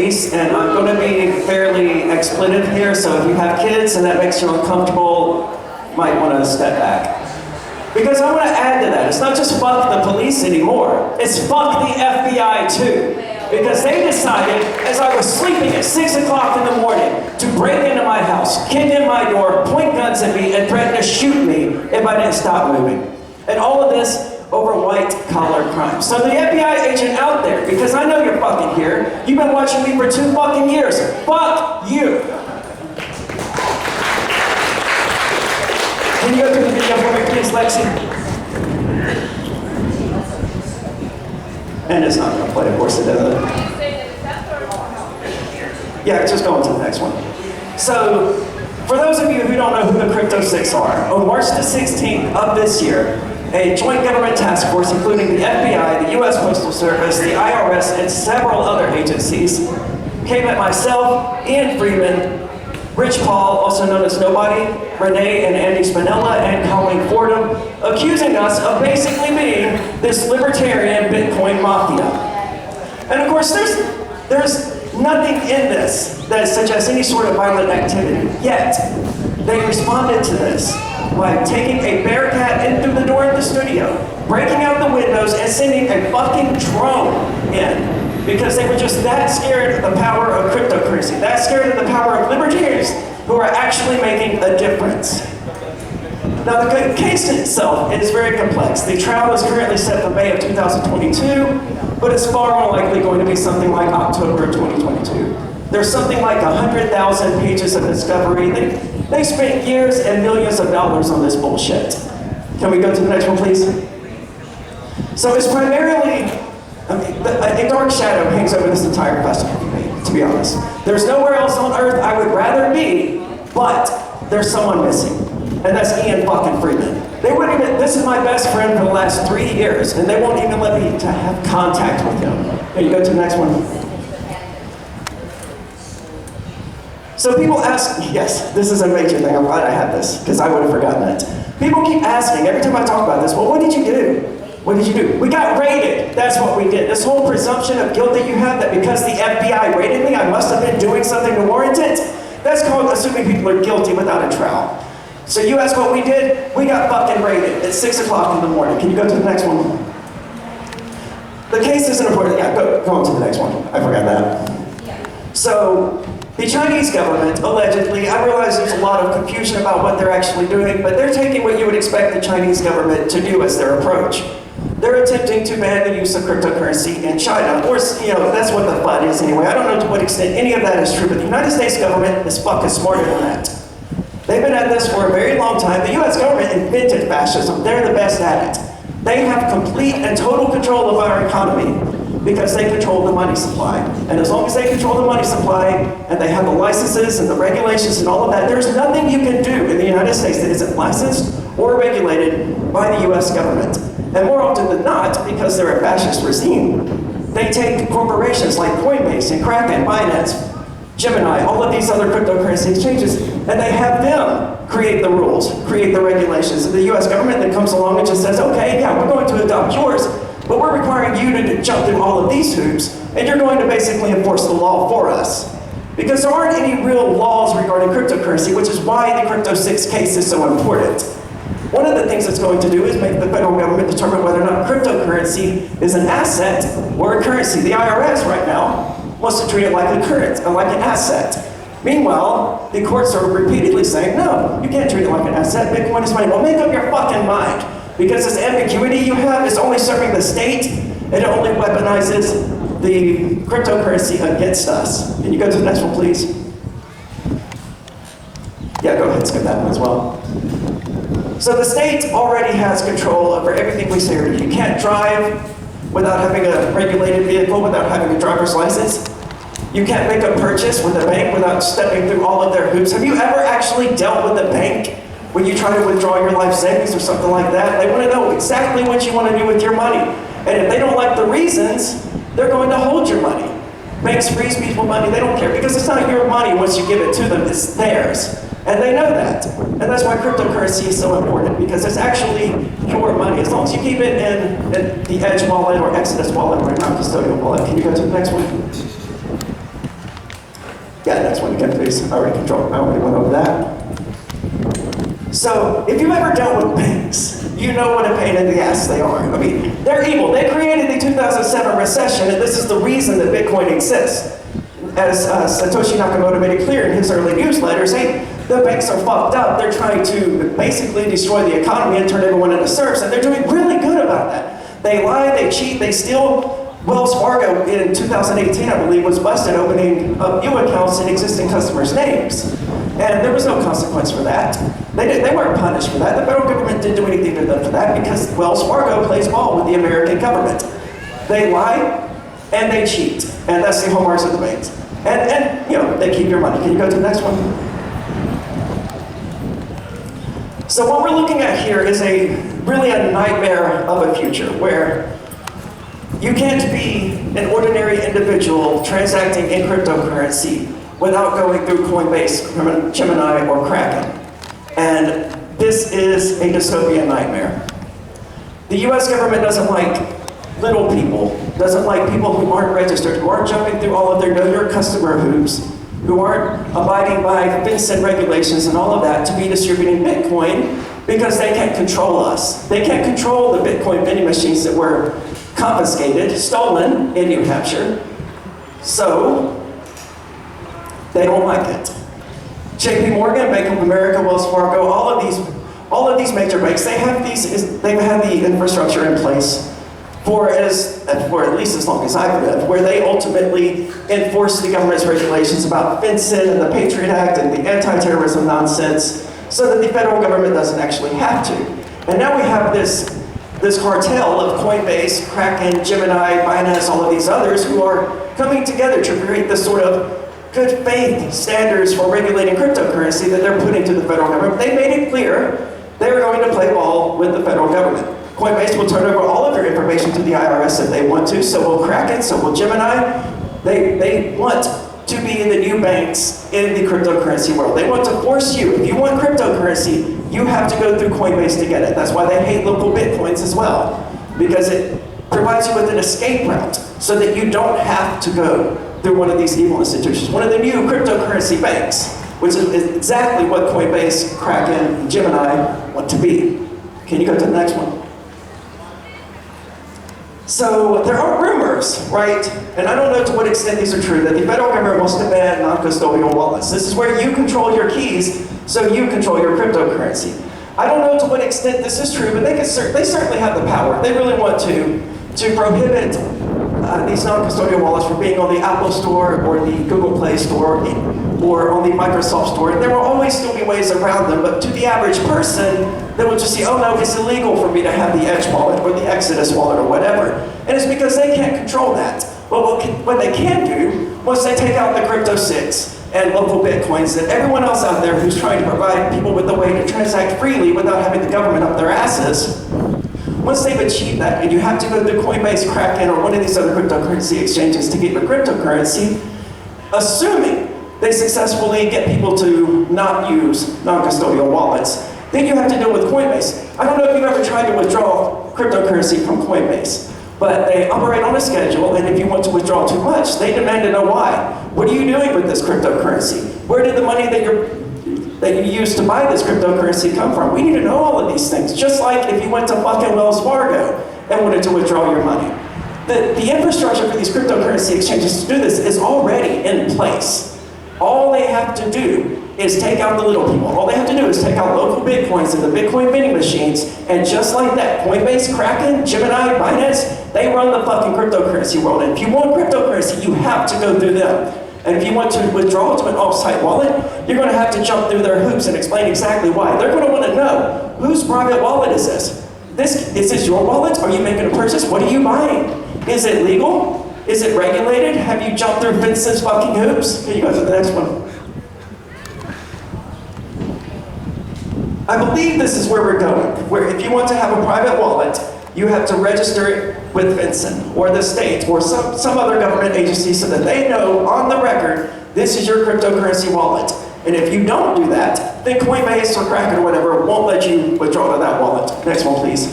police, and I'm going to be fairly expletive here, so if you have kids and that makes you uncomfortable, you might want to step back. Because I want to add to that, it's not just fuck the police anymore, it's fuck the FBI too. Because they decided, as I was sleeping at 6 o'clock in the morning, to break into my house, kick in my door, point guns at me, and threaten to shoot me if I didn't stop moving. And all of this over white-collar crime. So the FBI agent out there, because I know you're fucking here, you've been watching me for 2 fucking years. Fuck you! Can you go through the video for me, please, Lexi? And it's not going to play, of course it doesn't. Yeah, just go on to the next one. So, for those of you who don't know who the Crypto Six are, on March the 16th of this year, a joint government task force, including the FBI, the US Postal Service, the IRS, and several other agencies, came at myself, Ian Freeman, Rich Paul, also known as Nobody, Renee and Andy Spinella, and Colleen Fordham, accusing us of basically being this libertarian Bitcoin mafia. And of course, there's nothing in this that suggests any sort of violent activity. Yet, they responded to this by taking a bearcat in through the door of the studio, breaking out the windows, and sending a fucking drone in. Because they were just that scared of the power of cryptocurrency, that scared of the power of libertarians who are actually making a difference. Now the case in itself is very complex. The trial is currently set for May of 2022, but it's far more likely going to be something like October of 2022. There's something like 100,000 pages of discovery. They spent years and millions of dollars on this bullshit. Can we go to the next one, please? So it's primarily, a dark shadow hangs over this entire festival for me, to be honest. There's nowhere else on earth I would rather be, but there's someone missing. And that's Ian fucking Freeman. They wouldn't even, this is my best friend for the last 3 years, and they won't even let me to have contact with him. Can you go to the next one? So people ask, yes, this is a major thing, I'm glad I had this, because I would have forgotten it. People keep asking, every time I talk about this, well, what did you do? What did you do? We got raided. That's what we did. This whole presumption of guilt that you have, that because the FBI raided me, I must have been doing something to warrant it, that's called assuming people are guilty without a trial. So you ask what we did? We got fucking raided at 6 o'clock in the morning. Can you go to the next one? The case isn't important. Yeah, go on to the next one. I forgot that. So, the Chinese government, allegedly, I realize there's a lot of confusion about what they're actually doing, but they're taking what you would expect the Chinese government to do as their approach. They're attempting to ban the use of cryptocurrency in China, or, that's what the FUD is anyway. I don't know to what extent any of that is true, but the United States government is fucking smarter than that. They've been at this for a very long time. The US government invented fascism. They're the best at it. They have complete and total control of our economy because they control the money supply. And as long as they control the money supply, and they have the licenses and the regulations and all of that, there's nothing you can do in the United States that isn't licensed or regulated by the US government. And more often than not, because they're a fascist regime, they take corporations like Coinbase and Kraken, Binance, Gemini, all of these other cryptocurrency exchanges, and they have them create the rules, create the regulations. And the US government then comes along and just says, okay, yeah, we're going to adopt yours, but we're requiring you to jump through all of these hoops, and you're going to basically enforce the law for us. Because there aren't any real laws regarding cryptocurrency, which is why the Crypto 6 case is so important. One of the things it's going to do is make the federal government determine whether or not cryptocurrency is an asset or a currency. The IRS right now wants to treat it like a currency, like an asset. Meanwhile, the courts are repeatedly saying, no, you can't treat it like an asset. Bitcoin is money. Well, make up your fucking mind. Because this ambiguity you have is only serving the state, and it only weaponizes the cryptocurrency against us. Can you go to the next one, please? Yeah, go ahead, skip that one as well. So the state already has control over everything we say or do. You can't drive without having a regulated vehicle, without having a driver's license. You can't make a purchase with a bank without stepping through all of their hoops. Have you ever actually dealt with a bank when you try to withdraw your life savings or something like that? They want to know exactly what you want to do with your money. And if they don't like the reasons, they're going to hold your money. Banks freeze people money, they don't care, because it's not your money once you give it to them, it's theirs. And they know that. And that's why cryptocurrency is so important, because it's actually your money. As long as you keep it in the Edge wallet or Exodus wallet or a non-custodial wallet. Can you go to the next one? Yeah, next one again, please. I already went over that. So, if you've ever dealt with banks, you know what a pain in the ass they are. I mean, they're evil. They created the 2007 recession, and this is the reason that Bitcoin exists. As Satoshi Nakamoto made it clear in his early newsletters, hey, the banks are fucked up. They're trying to basically destroy the economy and turn everyone into serfs, and they're doing really good about that. They lie, they cheat, they steal. Wells Fargo in 2018, I believe, was busted opening up new accounts in existing customers' names. And there was no consequence for that. They weren't punished for that. The federal government didn't do anything to them for that because Wells Fargo plays ball with the American government. They lie and they cheat. And that's the hallmarks of the banks. And you know, they keep your money. Can you go to the next one? So what we're looking at here is really a nightmare of a future where you can't be an ordinary individual transacting in cryptocurrency without going through Coinbase, Gemini, or Kraken. And this is a dystopian nightmare. The US government doesn't like little people, doesn't like people who aren't registered, who aren't jumping through all of their know your customer hoops, who aren't abiding by FinCEN regulations and all of that to be distributing Bitcoin because they can't control us. They can't control the Bitcoin vending machines that were confiscated, stolen in New Hampshire, so they don't like it. JP Morgan, Bank of America, Wells Fargo, all of these major banks, they've had the infrastructure in place for at least as long as I've lived, where they ultimately enforce the government's regulations about FinCEN and the Patriot Act and the anti-terrorism nonsense, so that the federal government doesn't actually have to. And now we have this cartel of Coinbase, Kraken, Gemini, Binance, all of these others who are coming together to create this sort of good faith standards for regulating cryptocurrency that they're putting to the federal government. They made it clear they're going to play ball with the federal government. Coinbase will turn over all of their information to the IRS if they want to, so will Kraken, so will Gemini. They want to be the new banks in the cryptocurrency world. They want to force you, if you want cryptocurrency, you have to go through Coinbase to get it. That's why they hate local Bitcoins as well, because it provides you with an escape route so that you don't have to go through one of these evil institutions. One of the new cryptocurrency banks, which is exactly what Coinbase, Kraken, Gemini want to be. Can you go to the next one? So there are rumors, right, and I don't know to what extent these are true, that the federal government wants to ban non-custodial wallets. This is where you control your keys, so you control your cryptocurrency. I don't know to what extent this is true, but they certainly have the power. They really want to prohibit these non-custodial wallets from being on the Apple Store or the Google Play Store or on the Microsoft Store. There will always still be ways around them, but to the average person, they will just say, oh no, it's illegal for me to have the Edge wallet or the Exodus wallet or whatever. And it's because they can't control that. But what they can do, once they take out the Crypto 6 and local Bitcoins and everyone else out there who's trying to provide people with a way to transact freely without having the government up their asses, once they've achieved that, and you have to go through Coinbase, Kraken, or one of these other cryptocurrency exchanges to get your cryptocurrency, assuming they successfully get people to not use non-custodial wallets, then you have to deal with Coinbase. I don't know if you've ever tried to withdraw cryptocurrency from Coinbase, but they operate on a schedule, and if you want to withdraw too much, they demand to know why. What are you doing with this cryptocurrency? Where did the money that you used to buy this cryptocurrency come from? We need to know all of these things, just like if you went to fucking Wells Fargo and wanted to withdraw your money. The infrastructure for these cryptocurrency exchanges to do this is already in place. All they have to do is take out the little people. All they have to do is take out local Bitcoins and the Bitcoin vending machines, and just like that, Coinbase, Kraken, Gemini, Binance, they run the fucking cryptocurrency world. And if you want cryptocurrency, you have to go through them. And if you want to withdraw to an off-site wallet, you're going to have to jump through their hoops and explain exactly why. They're going to want to know, whose private wallet is this? Is this your wallet? Are you making a purchase? What are you buying? Is it legal? Is it regulated? Have you jumped through FinCEN's fucking hoops? Here you go to the next one. I believe this is where we're going, where if you want to have a private wallet, you have to register it with FinCEN or the state or some other government agency so that they know on the record, this is your cryptocurrency wallet. And if you don't do that, then Coinbase or Kraken or whatever won't let you withdraw to that wallet. Next one, please.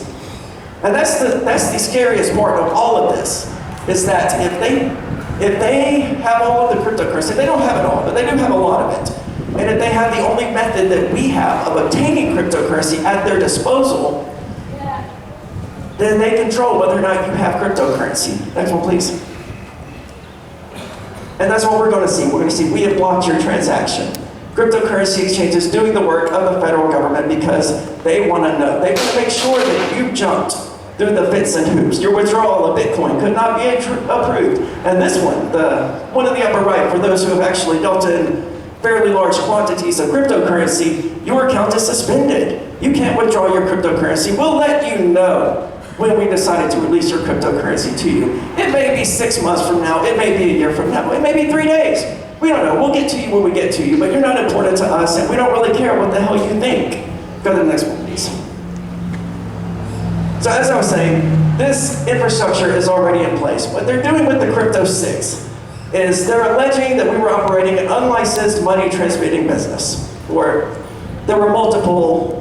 And that's the scariest part of all of this, is that if they If they have all of the cryptocurrency, they don't have it all, but they do have a lot of it. And if they have the only method that we have of obtaining cryptocurrency at their disposal, then they control whether or not you have cryptocurrency. Next one, please. And that's what we're going to see. We're going to see we have blocked your transaction. Cryptocurrency exchanges doing the work of the federal government because they want to know. They want to make sure that you jumped through the fence and hoops. Your withdrawal of Bitcoin could not be approved. And this one, the one in the upper right, for those who have actually dealt in fairly large quantities of cryptocurrency, your account is suspended. You can't withdraw your cryptocurrency. We'll let you know when we decided to release your cryptocurrency to you. It may be 6 months from now, it may be a year from now, it may be 3 days. We don't know, we'll get to you when we get to you, but you're not important to us and we don't really care what the hell you think. Go to the next one, please. So as I was saying, this infrastructure is already in place. What they're doing with the Crypto 6 is they're alleging that we were operating an unlicensed money transmitting business, or there were multiple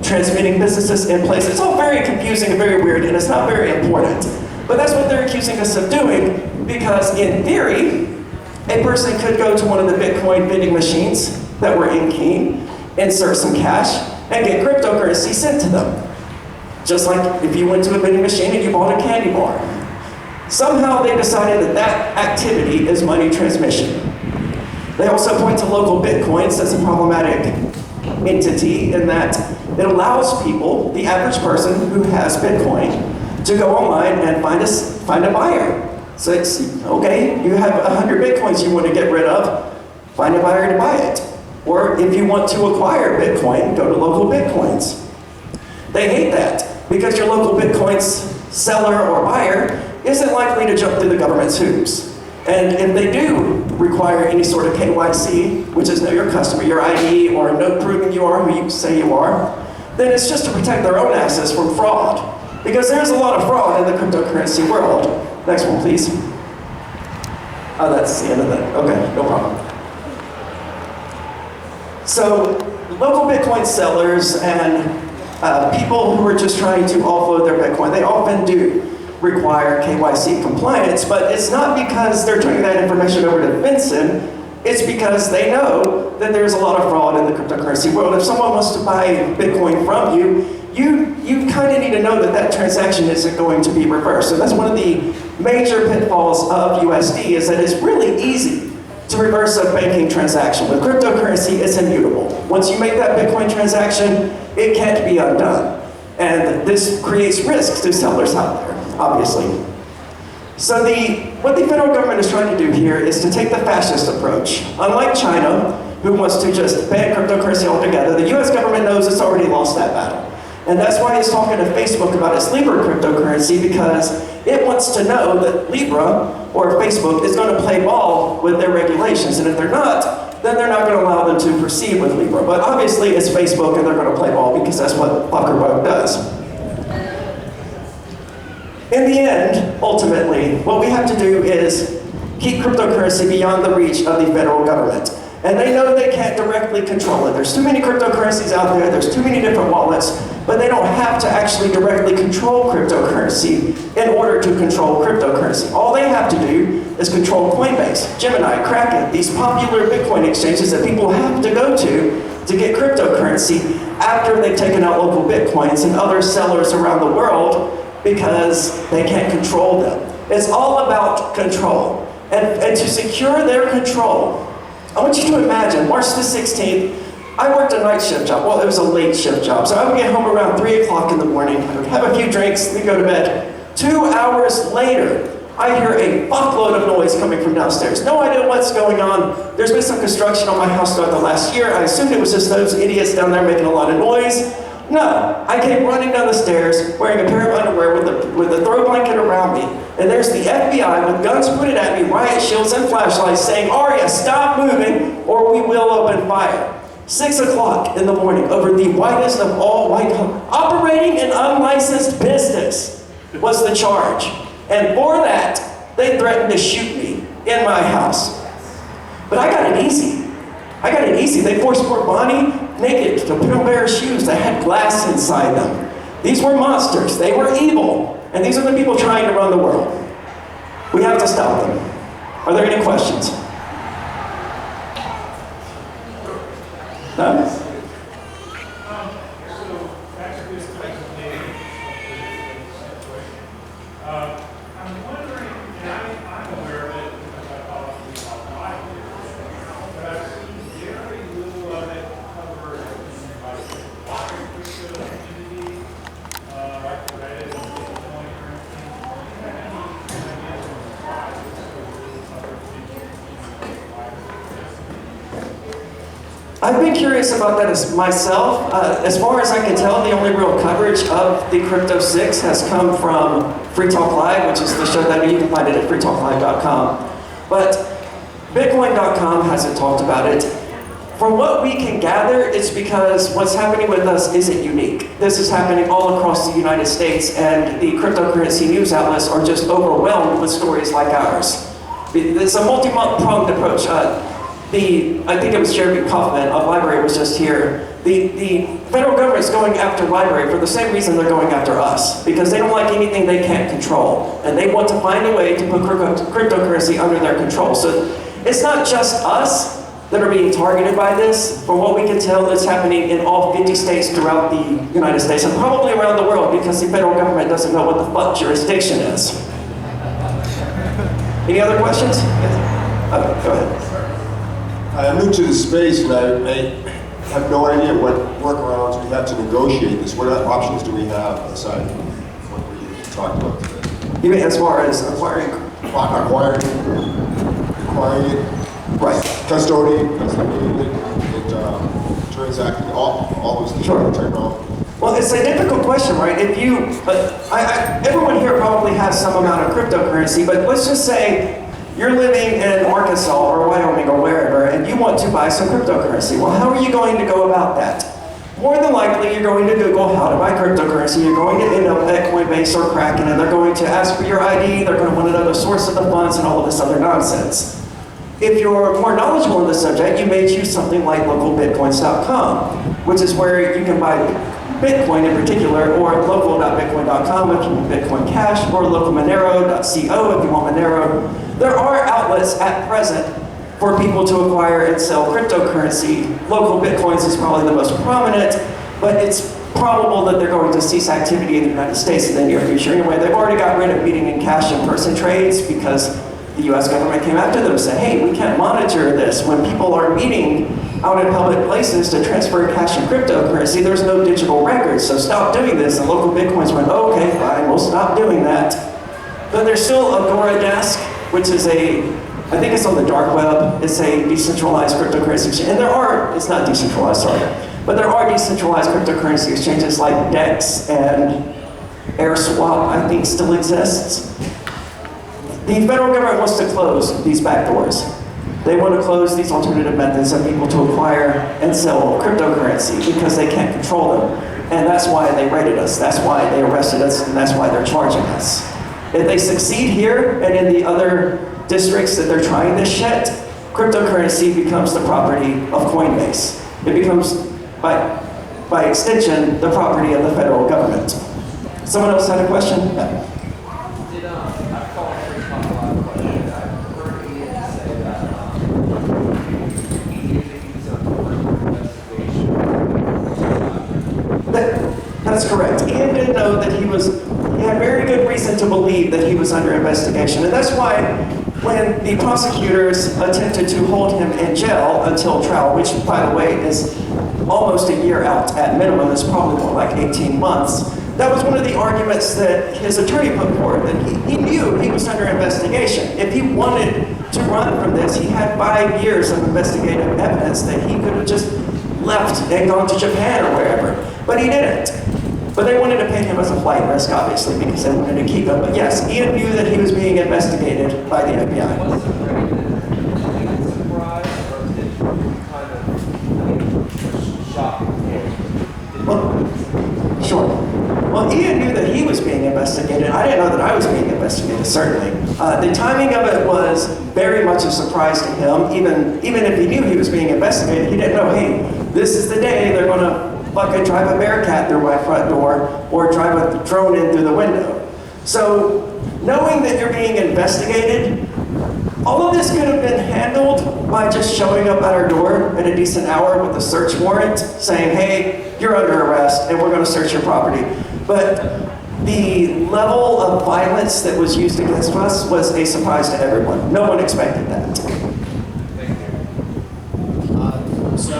transmitting businesses in place. It's all very confusing and very weird, and it's not very important. But that's what they're accusing us of doing, because in theory, a person could go to one of the Bitcoin vending machines that were in Keene, insert some cash, and get cryptocurrency sent to them. Just like if you went to a vending machine and you bought a candy bar. Somehow they decided that that activity is money transmission. They also point to local Bitcoins as a problematic entity in that it allows people, the average person who has Bitcoin, to go online and find a buyer. So it's, okay, you have 100 Bitcoins you want to get rid of, find a buyer to buy it. Or if you want to acquire Bitcoin, go to local Bitcoins. They hate that because your local Bitcoin's seller or buyer isn't likely to jump through the government's hoops. And if they do require any sort of KYC, which is know your customer, your ID, or a note proving you are who you say you are, then it's just to protect their own assets from fraud. Because there's a lot of fraud in the cryptocurrency world. Next one, please. Oh, that's the end of that. Okay, no problem. So, local Bitcoin sellers and people who are just trying to offload their Bitcoin, they often do require KYC compliance, but it's not because they're turning that information over to FinCEN, it's because they know that there's a lot of fraud in the cryptocurrency world. If someone wants to buy Bitcoin from you, you kind of need to know that that transaction isn't going to be reversed. So that's one of the major pitfalls of USD, is that it's really easy to reverse a banking transaction. With cryptocurrency, it's immutable. Once you make that Bitcoin transaction, it can't be undone. And this creates risks to sellers out there, obviously. So what the federal government is trying to do here is to take the fascist approach. Unlike China, who wants to just ban cryptocurrency altogether, the US government knows it's already lost that battle. And that's why it's talking to Facebook about its Libra cryptocurrency, because it wants to know that Libra, or Facebook, is going to play ball with their regulations. And if they're not, then they're not going to allow them to proceed with Libra. But obviously it's Facebook and they're going to play ball because that's what Zuckerberg does. In the end, ultimately, what we have to do is keep cryptocurrency beyond the reach of the federal government. And they know they can't directly control it. There's too many cryptocurrencies out there, there's too many different wallets, but they don't have to actually directly control cryptocurrency in order to control cryptocurrency. All they have to do is control Coinbase, Gemini, Kraken, these popular Bitcoin exchanges that people have to go to get cryptocurrency after they've taken out local Bitcoins and other sellers around the world because they can't control them. It's all about control. And to secure their control, I want you to imagine, March the 16th, I worked a night shift job. Well, it was a late shift job. So I would get home around 3 o'clock in the morning, I would have a few drinks, then go to bed. 2 hours later, I hear a fuckload of noise coming from downstairs. No idea what's going on. There's been some construction on my house throughout the last year. I assumed it was just those idiots down there making a lot of noise. No, I came running down the stairs wearing a pair of underwear with a throw blanket around me. And there's the FBI with guns pointed at me, riot shields and flashlights saying, "Aria, stop moving or we will open fire." 6 o'clock in the morning over the whitest of all white homes. Operating an unlicensed business was the charge. And for that, they threatened to shoot me in my house. But I got it easy. I got it easy. They forced poor Bonnie naked to put on a pair of shoes that had glass inside them. These were monsters. They were evil. And these are the people trying to run the world. We have to stop them. Are there any questions? No? I'm wondering, and I'm aware of it because I follow things online, but I've seen very little of it covered in like the crypto community, like Reddit and Bitcoin, for instance. Do you have any ideas on why this is really covered I've been curious about that as myself. As far as I can tell, the only real coverage of the Crypto 6 has come from Free Talk Live, which is the show that you can find it at freetalklive.com. But Bitcoin.com hasn't talked about it. From what we can gather, it's because what's happening with us isn't unique. This is happening all across the United States, and the cryptocurrency news outlets are just overwhelmed with stories like ours. It's a multi-pronged approach. I think it was Jeremy Kaufman of Library was just here. The federal government's going after Library for the same reason they're going after us, because they don't like anything they can't control, and they want to find a way to put cryptocurrency under their control. So it's not just us that are being targeted by this. From what we can tell, it's happening in all 50 states throughout the United States, and probably around the world, because the federal government doesn't know what the fuck jurisdiction is. Any other questions? Yes. Okay, go ahead. I'm new to the space, and I have no idea what workarounds we have to negotiate this. What other options do we have aside from what we talked about today? You mean as far as acquiring it, right? Custodian it, transacting, all those things. Sure. Technology. Well, it's a difficult question, right? If you, everyone here probably has some amount of cryptocurrency, but let's just say you're living in Arkansas or Wyoming or wherever, and you want to buy some cryptocurrency. Well, how are you going to go about that? More than likely, you're going to Google how to buy cryptocurrency. You're going to end up at Coinbase or Kraken, and they're going to ask for your ID. They're going to want to know the source of the funds and all of this other nonsense. If you're more knowledgeable in the subject, you may choose something like localbitcoins.com, which is where you can buy Bitcoin in particular, or local.bitcoin.com if you want Bitcoin Cash, or localmonero.co if you want Monero. There are outlets at present for people to acquire and sell cryptocurrency. Local Bitcoins is probably the most prominent, but it's probable that they're going to cease activity in the United States in the near future. Anyway, they've already got rid of meeting in cash in person trades because the US government came after them and said, hey, we can't monitor this. When people are meeting out in public places to transfer cash and cryptocurrency, there's no digital records, so stop doing this. And local Bitcoins went, okay, fine, we'll stop doing that. But there's still AgoraDesk, which is I think it's on the dark web. It's a decentralized cryptocurrency exchange. And it's not decentralized, sorry. But there are decentralized cryptocurrency exchanges like DEX and AirSwap, I think still exists. The federal government wants to close these back doors. They want to close these alternative methods of people to acquire and sell cryptocurrency because they can't control them. And that's why they raided us. That's why they arrested us, and that's why they're charging us. If they succeed here and in the other districts that they're trying this shit, cryptocurrency becomes the property of Coinbase. It becomes, by extension, the property of the federal government. Someone else had a question? Yeah. I've called Free Talk Live question. I've heard Ian say that he was under investigation. That's correct. Ian did know that he had very good reason to believe that he was under investigation. And that's why when the prosecutors attempted to hold him in jail until trial, which by the way is almost a year out at minimum, it's probably more like 18 months, that was one of the arguments that his attorney put forward, that he knew he was under investigation. If he wanted to run from this, he had 5 years of investigative evidence that he could have just left and gone to Japan or wherever, but he didn't. But they wanted to paint him as a flight risk, obviously, because they wanted to keep him. But yes, Ian knew that he was being investigated by the FBI. Was it a surprise, or did it kind of shock? Well, sure. Well, Ian knew that he was being investigated. I didn't know that I was being investigated, certainly. The timing of it was very much a surprise to him. Even if he knew he was being investigated, he didn't know, hey, this is the day they're going to fucking drive a Bearcat through my front door or drive a drone in through the window. So knowing that you're being investigated, all of this could have been handled by just showing up at our door at a decent hour with a search warrant saying, hey, you're under arrest and we're going to search your property. But the level of violence that was used against us was a surprise to everyone. No one expected that. So,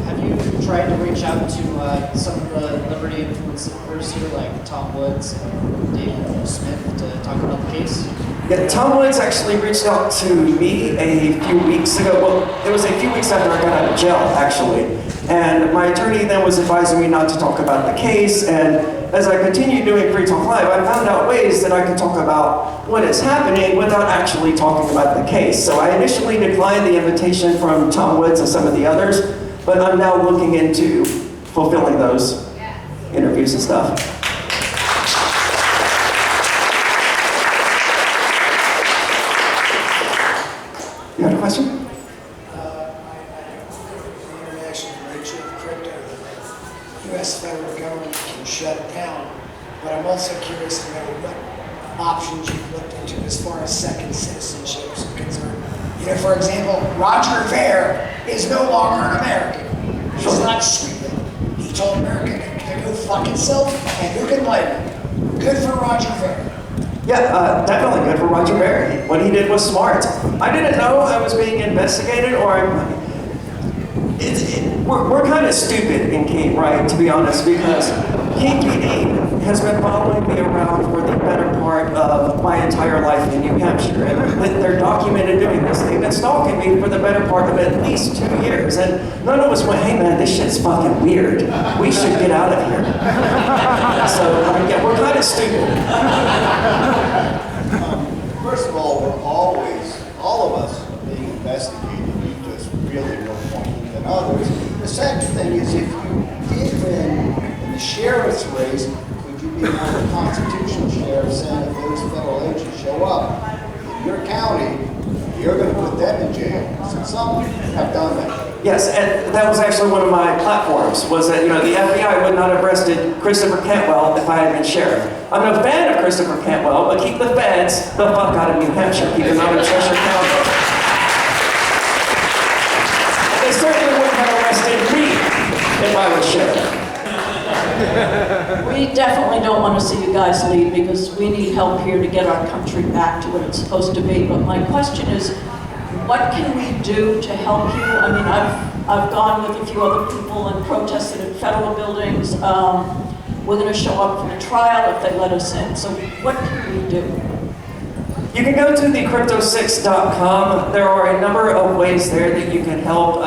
have you tried to reach out to some of the Liberty influencers here, like Tom Woods and David Smith, to talk about the case? Yeah, Tom Woods actually reached out to me a few weeks ago. Well, it was a few weeks after I got out of jail, actually. And my attorney then was advising me not to talk about the case. And as I continued doing Free Talk Live, I found out ways that I could talk about what is happening without actually talking about the case. So I initially declined the invitation from Tom Woods and some of the others, but I'm now looking into fulfilling those interviews and stuff. You have a question? The international nature of crypto, the U.S. federal government can shut it down, but I'm also curious to know what options you've looked into as far as second citizenship is concerned. You know, for example, Roger Ver is no longer an American. He's not stupid. He told America to go fuck itself, and who can blame him? Good for Roger Ver. Yeah, definitely good for Roger Ver. What he did was smart. I didn't know I was being investigated, or we're kind of stupid in King, right, to be honest, because King PD has been following me around for the better part of my entire life in New Hampshire. And they're documented doing this. They've been stalking me for the better part of at least 2 years. And none of us went, hey man, this shit's fucking weird. We should get out of here. So, yeah, we're kind of stupid. First of all, we're always, all of us, being investigated. You just really more pointing than others. The second thing is, if you did win in the sheriff's race, could you be on the constitutional sheriff saying if those federal agents show up in your county, you're going to put them in jail? So some have done that. Yes, and that was actually one of my platforms, was that, the FBI would not have arrested Christopher Cantwell if I had been sheriff. I'm no fan of Christopher Cantwell, but keep the feds the fuck out of New Hampshire. Keep them out of Cheshire County. They certainly wouldn't have arrested me if I was sheriff. We definitely don't want to see you guys leave because we need help here to get our country back to what it's supposed to be. But my question is, what can we do to help you? I mean, I've gone with a few other people and protested in federal buildings. We're going to show up for the trial if they let us in. So what can we do? You can go to thecrypto6.com. There are a number of ways there that you can help.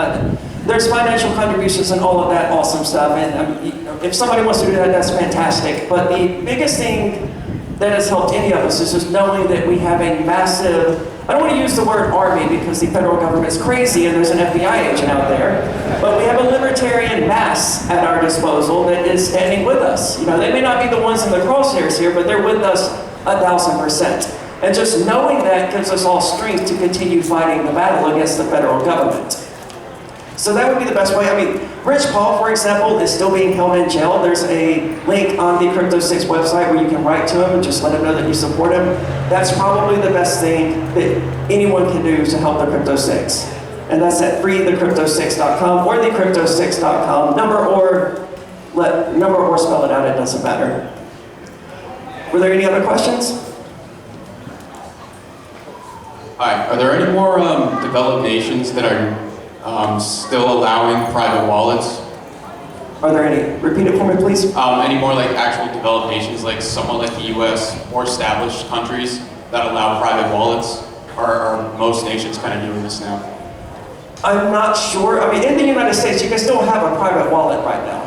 There's financial contributions and all of that awesome stuff. And if somebody wants to do that, that's fantastic. But the biggest thing that has helped any of us is just knowing that we have a massive, I don't want to use the word army because the federal government is crazy and there's an FBI agent out there, but we have a libertarian mass at our disposal that is standing with us. They may not be the ones in the crosshairs here, but they're with us 1,000%. And just knowing that gives us all strength to continue fighting the battle against the federal government. So that would be the best way. I mean, Rich Paul, for example, is still being held in jail. There's a link on the Crypto6 website where you can write to him and just let him know that you support him. That's probably the best thing that anyone can do to help the Crypto6. And that's at freethecrypto6.com or thecrypto6.com. Number or spell it out, it doesn't matter. Were there any other questions? Hi, are there any more developed nations that are still allowing private wallets? Are there any? Repeat it for me, please. Any more like actual developed nations, like somewhat like the U.S., more established countries that allow private wallets? Or are most nations kind of doing this now? I'm not sure. I mean, in the United States, you can still have a private wallet right now.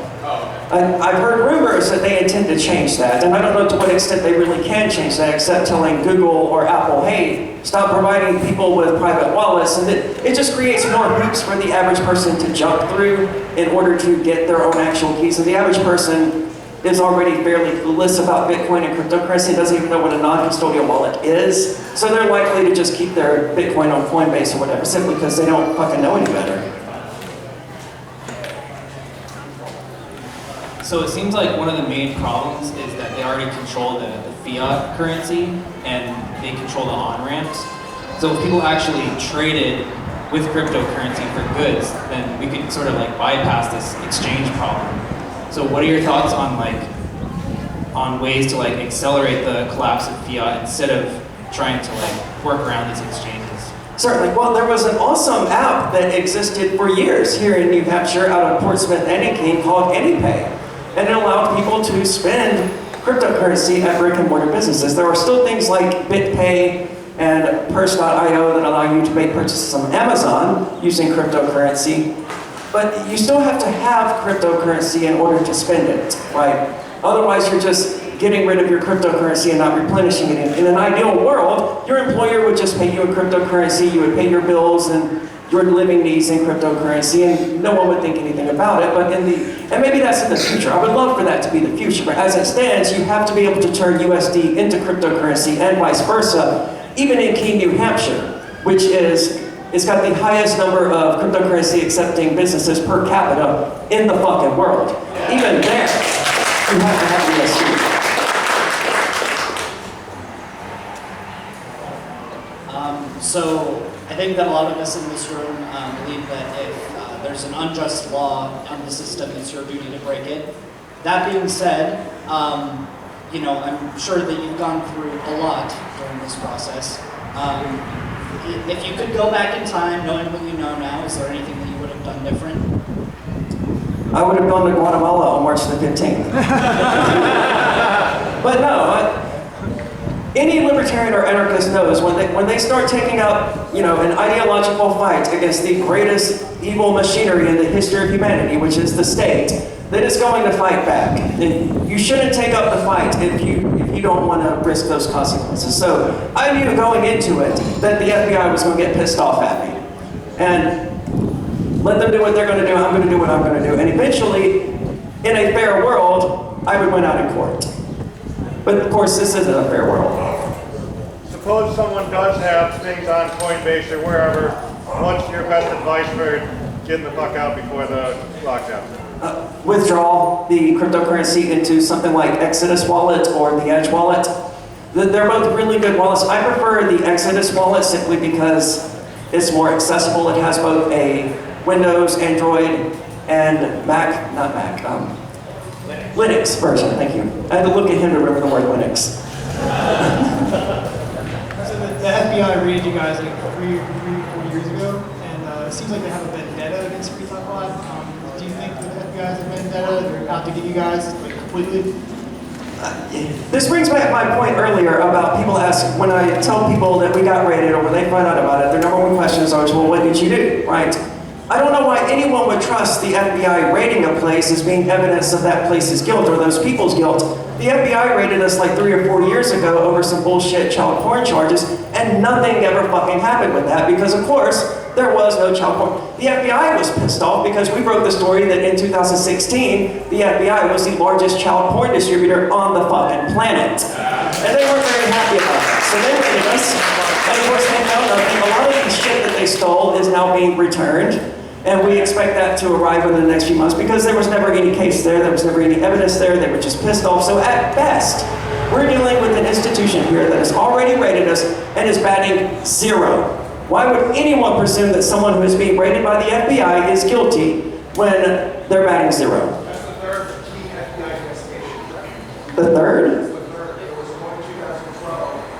I've heard rumors that they intend to change that, and I don't know to what extent they really can change that, except telling Google or Apple, hey, stop providing people with private wallets, and it just creates more hoops for the average person to jump through in order to get their own actual keys. And the average person is already fairly clueless about Bitcoin and cryptocurrency, doesn't even know what a non-custodial wallet is, so they're likely to just keep their Bitcoin on Coinbase or whatever, simply because they don't fucking know any better. So it seems like one of the main problems is that they already control the fiat currency and they control the on-ramps. So if people actually traded with cryptocurrency for goods, then we could sort of like bypass this exchange problem. So what are your thoughts on on ways to like accelerate the collapse of fiat instead of trying to like work around these exchanges? Certainly. Well, there was an awesome app that existed for years here in New Hampshire out of Portsmouth and in Keene called AnyPay. And it allowed people to spend cryptocurrency at brick and mortar businesses. There are still things like BitPay and Purse.io that allow you to make purchases on Amazon using cryptocurrency. But you still have to have cryptocurrency in order to spend it, right? Otherwise, you're just getting rid of your cryptocurrency and not replenishing it. In an ideal world, your employer would just pay you in cryptocurrency, you would pay your bills and your living needs in cryptocurrency, and no one would think anything about it. But and maybe that's in the future. I would love for that to be the future. But as it stands, you have to be able to turn USD into cryptocurrency and vice versa, even in Keene, New Hampshire, which it's got the highest number of cryptocurrency accepting businesses per capita in the fucking world. Even there, you have to have USD. So I think that a lot of us in this room believe that if there's an unjust law on the system, it's your duty to break it. That being said, you know, I'm sure that you've gone through a lot during this process. If you could go back in time, knowing what you know now, is there anything that you would have done different? I would have gone to Guatemala on March the 15th. But no, any libertarian or anarchist knows when they start taking up, you know, an ideological fight against the greatest evil machinery in the history of humanity, which is the state, then it's going to fight back. And you shouldn't take up the fight if you don't want to risk those consequences. So I knew going into it that the FBI was going to get pissed off at me. And let them do what they're going to do, I'm going to do what I'm going to do. And eventually, in a fair world, I would win out in court. But of course, this isn't a fair world. Suppose someone does have things on Coinbase or wherever. What's your best advice for getting the fuck out before the lockdown? Withdraw the cryptocurrency into something like Exodus Wallet or the Edge Wallet. They're both really good wallets. I prefer the Exodus Wallet simply because it's more accessible. It has both a Windows, Android, and Linux version, thank you. I had to look at him to remember the word Linux. So the FBI raided you guys like 3 or 4 years ago, and it seems like they have a vendetta against Free Talk Live. Do you think that the FBI has a vendetta? They're out to get you guys like completely? This brings back my point earlier about people ask, when I tell people that we got raided or when they find out about it, their number one question is always, well, what did you do, right? I don't know why anyone would trust the FBI raiding a place as being evidence of that place's guilt or those people's guilt. The FBI raided us like 3 or 4 years ago over some bullshit child porn charges, and nothing ever fucking happened with that because, of course, there was no child porn. The FBI was pissed off because we broke the story that in 2016, the FBI was the largest child porn distributor on the fucking planet. And they weren't very happy about that. So they raided us, and of course they found nothing. A lot of the shit that they stole is now being returned. And we expect that to arrive within the next few months because there was never any case there was never any evidence there, they were just pissed off. So at best, we're dealing with an institution here that has already raided us and is batting 0. Why would anyone presume that someone who is being raided by the FBI is guilty when they're batting 0? That's the third key FBI investigation. The third? It was one in 2012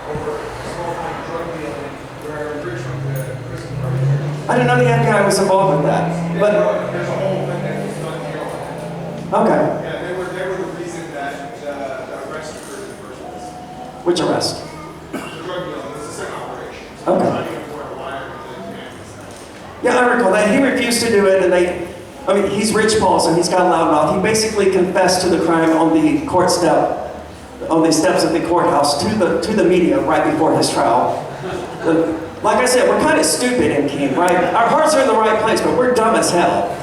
over small-time drug dealing where Richmond, the prison program. I didn't know the FBI was involved with that. But There's a whole thing that was done here on that. okay, Yeah, they were the reason that the arrest occurred in the first place. which arrest? The drug dealing was a second operation. Okay. Not even for a liar to the commandments. Yeah, I recall that. He refused to do it, and he's Rich Paul, so he's got a loud mouth. He basically confessed to the crime on the court step, on the steps of the courthouse to the media right before his trial. Like I said, we're kind of stupid in Keene, right? Our hearts are in the right place, but we're dumb as hell.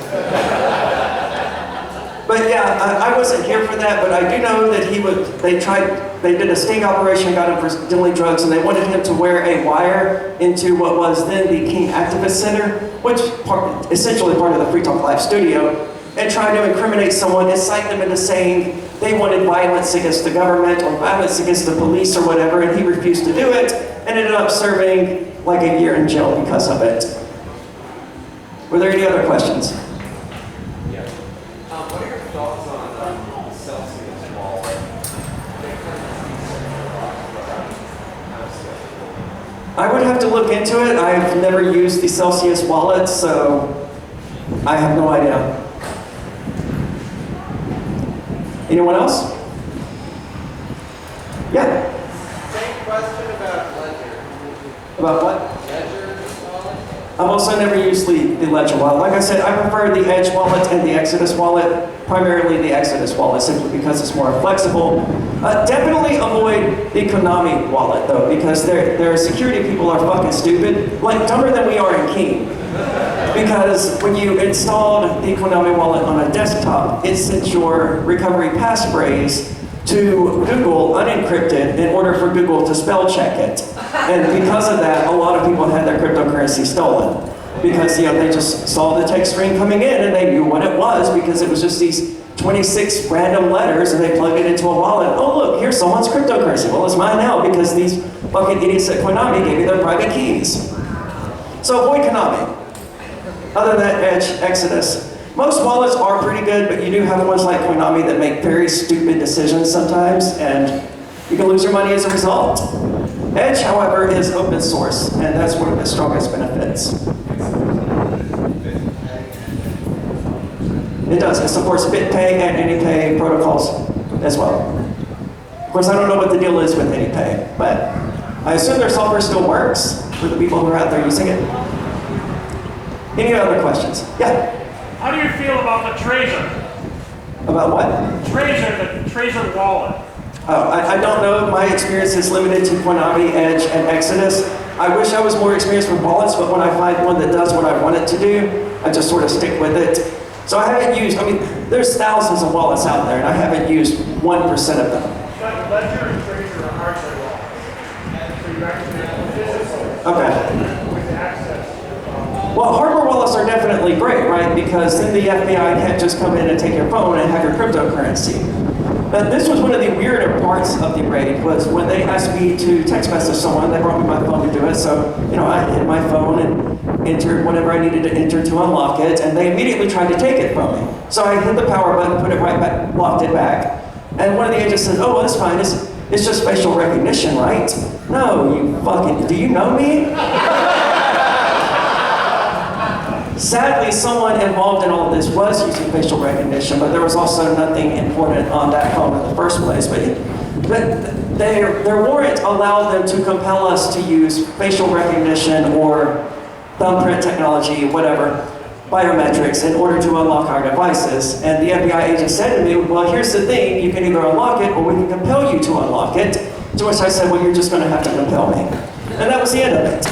But yeah, I wasn't here for that, but I do know that they did a sting operation, got him for dealing drugs, and they wanted him to wear a wire into what was then the Keene Activist Center, which essentially part of the Free Talk Live studio. and try to incriminate someone, incite them into saying they wanted violence against the government or violence against the police or whatever, and he refused to do it and ended up serving like a year in jail because of it. Were there any other questions? Yeah. What are your thoughts on Celsius wallet? I would have to look into it. I've never used the Celsius wallet, so I have no idea. Anyone else? Yeah? Same question about Ledger. About what? Ledger wallet? I've also never used the Ledger wallet. Like I said, I prefer the Edge wallet and the Exodus wallet, primarily the Exodus wallet, simply because it's more flexible. Definitely avoid the Konami wallet, though, because their security people are fucking stupid, like dumber than we are in King. Because when you installed the Konami wallet on a desktop, it sent your recovery passphrase to Google unencrypted in order for Google to spell check it. And because of that, a lot of people had their cryptocurrency stolen. Because they just saw the text string coming in and they knew what it was because it was just these 26 random letters and they plugged it into a wallet. Oh look, here's someone's cryptocurrency. Well, it's mine now because these fucking idiots at Konami gave me their private keys. So avoid Konami. Other than that, Edge, Exodus. Most wallets are pretty good, but you do have ones like Konami that make very stupid decisions sometimes, and you can lose your money as a result. Edge, however, is open source, and that's one of the strongest benefits. It does. It supports BitPay and AnyPay protocols as well. Of course, I don't know what the deal is with AnyPay, but I assume their software still works for the people who are out there using it. Any other questions? Yeah? How do you feel about the Trezor? About what? The Trezor wallet. Oh, I don't know. My experience is limited to Konami, Edge, and Exodus. I wish I was more experienced with wallets, but when I find one that does what I want it to do, I just sort of stick with it. So I haven't used, there's thousands of wallets out there, and I haven't used 1% of them. But Ledger and Trezor are hardware wallets. So you actually have physical Okay. with access. Well, hardware wallets are definitely great, right? Because then the FBI can't just come in and take your phone and have your cryptocurrency. But this was one of the weirder parts of the raid, was when they asked me to text message someone, they brought me my phone to do it, so, I hit my phone and entered whatever I needed to enter to unlock it, and they immediately tried to take it from me. So I hit the power button, put it right back, locked it back, and one of the agents said, oh, well, that's fine, it's just facial recognition, right? No, you fucking, do you know me? Sadly, someone involved in all of this was using facial recognition, but there was also nothing important on that phone in the first place. But their warrant allowed them to compel us to use facial recognition or thumbprint technology, whatever, biometrics, in order to unlock our devices. And the FBI agent said to me, well, here's the thing, you can either unlock it or we can compel you to unlock it. To which I said, well, you're just going to have to compel me. And that was the end of it.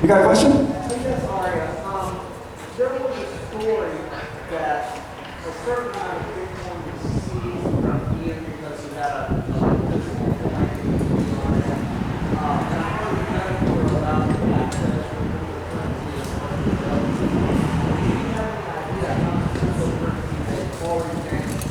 You got a question? Yes, Aria. There was a story that a certain amount of Bitcoin was seized from Ian because he had a physical connection on it. And I heard you guys were allowed to access cryptocurrency as much as those. Do you have any idea how much cryptocurrency they've already managed?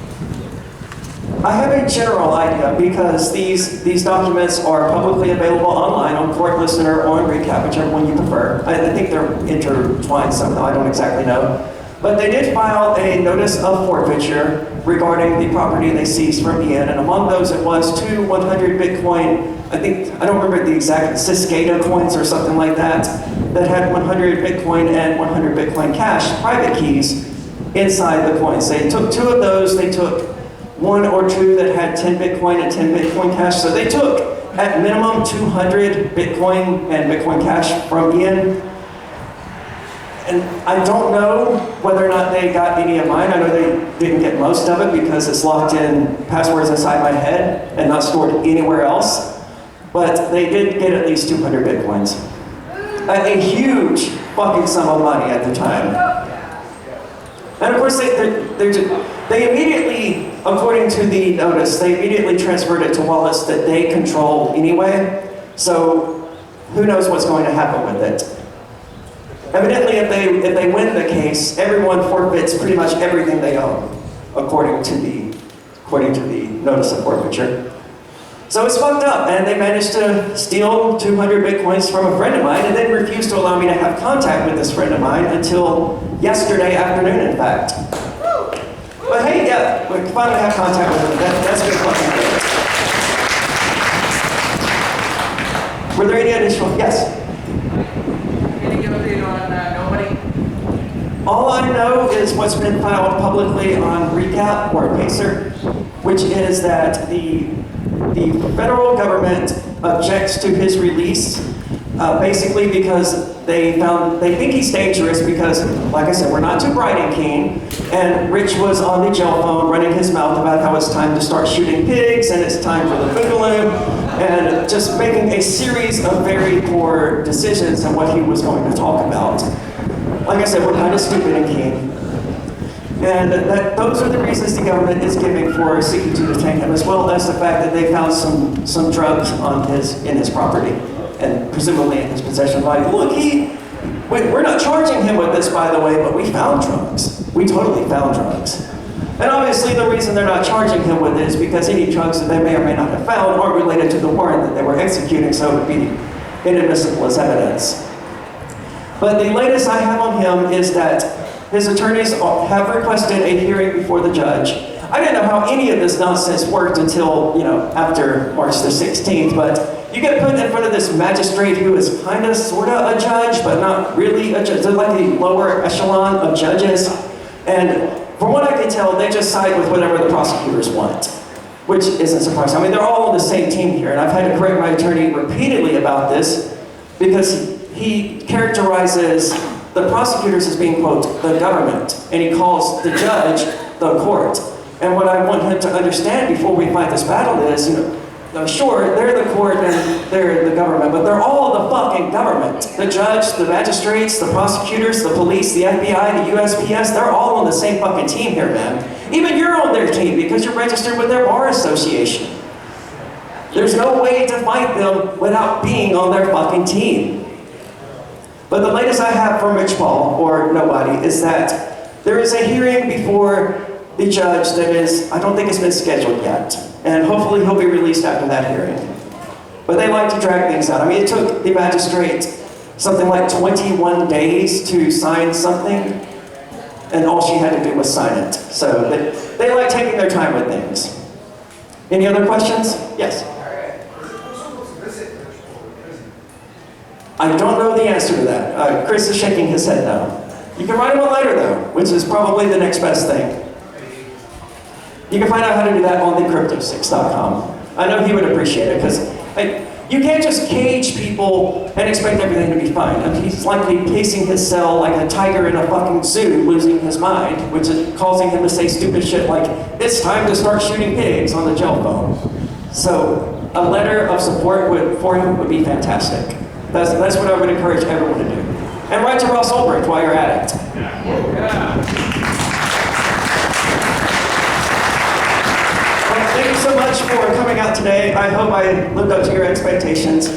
I have a general idea because these documents are publicly available online on Court Listener or on Recap, whichever one you prefer. I think they're intertwined somehow, I don't exactly know. But they did file a notice of forfeiture regarding the property they seized from Ian, and among those it was 2 100 Bitcoin, I don't remember the exact, Ciscada coins or something like that had 100 Bitcoin and 100 Bitcoin Cash private keys inside the coins. They took 2 of those, they took 1 or 2 that had 10 Bitcoin and 10 Bitcoin Cash. So they took, at minimum, 200 Bitcoin and Bitcoin Cash from Ian. And I don't know whether or not they got any of mine. I know they didn't get most of it because it's locked in passwords inside my head and not stored anywhere else. But they did get at least 200 Bitcoins. A huge fucking sum of money at the time. And of course, they immediately according to the notice, they immediately transferred it to wallets that they control anyway. So who knows what's going to happen with it. Evidently, if they win the case, everyone forfeits pretty much everything they own, according to the notice of forfeiture. So it's fucked up, and they managed to steal 200 Bitcoins from a friend of mine and then refused to allow me to have contact with this friend of mine until yesterday afternoon, in fact. But hey, yeah, we finally have contact with them. That's been fucking great. Were there any additional? Yes? Any update on nobody? All I know is what's been filed publicly on Recap or Pacer, which is that the federal government objects to his release, basically because they think he's dangerous because, like I said, we're not too bright and keen, and Rich was on the jail phone running his mouth about how it's time to start shooting pigs and it's time for the boogaloo, and just making a series of very poor decisions on what he was going to talk about. Like I said, we're kind of stupid and keen. And those are the reasons the government is giving for seeking to detain him, as well as the fact that they found some drugs in his property, and presumably in his possession. Like, look, we're not charging him with this, by the way, but we found drugs. We totally found drugs. And obviously the reason they're not charging him with it is because any drugs that they may or may not have found aren't related to the warrant that they were executing, so it would be inadmissible as evidence. But the latest I have on him is that his attorneys have requested a hearing before the judge. I didn't know how any of this nonsense worked until, after March the 16th, but you get put in front of this magistrate who is kind of, sort of a judge, but not really a judge. They're like the lower echelon of judges. And from what I can tell, they just side with whatever the prosecutors want, which isn't surprising. I mean, they're all on the same team here, and I've had to correct my attorney repeatedly about this because he characterizes the prosecutors as being, quote, the government, and he calls the judge the court. And what I want him to understand before we fight this battle is, sure, they're the court and they're the government, but they're all the fucking government. The judge, the magistrates, the prosecutors, the police, the FBI, the USPS, they're all on the same fucking team here, man. Even you're on their team because you're registered with their bar association. There's no way to fight them without being on their fucking team. But the latest I have from Rich Paul, or nobody, is that there is a hearing before the judge that is, I don't think it's been scheduled yet. And hopefully he'll be released after that hearing. But they like to drag things out. I mean, it took the magistrate something like 21 days to sign something, and all she had to do was sign it. So they like taking their time with things. Any other questions? Yes? I don't know the answer to that. Chris is shaking his head no. You can write him a letter though, which is probably the next best thing. You can find out how to do that on thecrypto6.com. I know he would appreciate it because you can't just cage people and expect everything to be fine. I mean, he's likely pacing his cell like a tiger in a fucking zoo, losing his mind, which is causing him to say stupid shit like, it's time to start shooting pigs on the jail phone. So a letter of support for him would be fantastic. That's what I would encourage everyone to do. And write to Ross Ulbricht while you're at it. Well, thank you so much for coming out today. I hope I lived up to your expectations.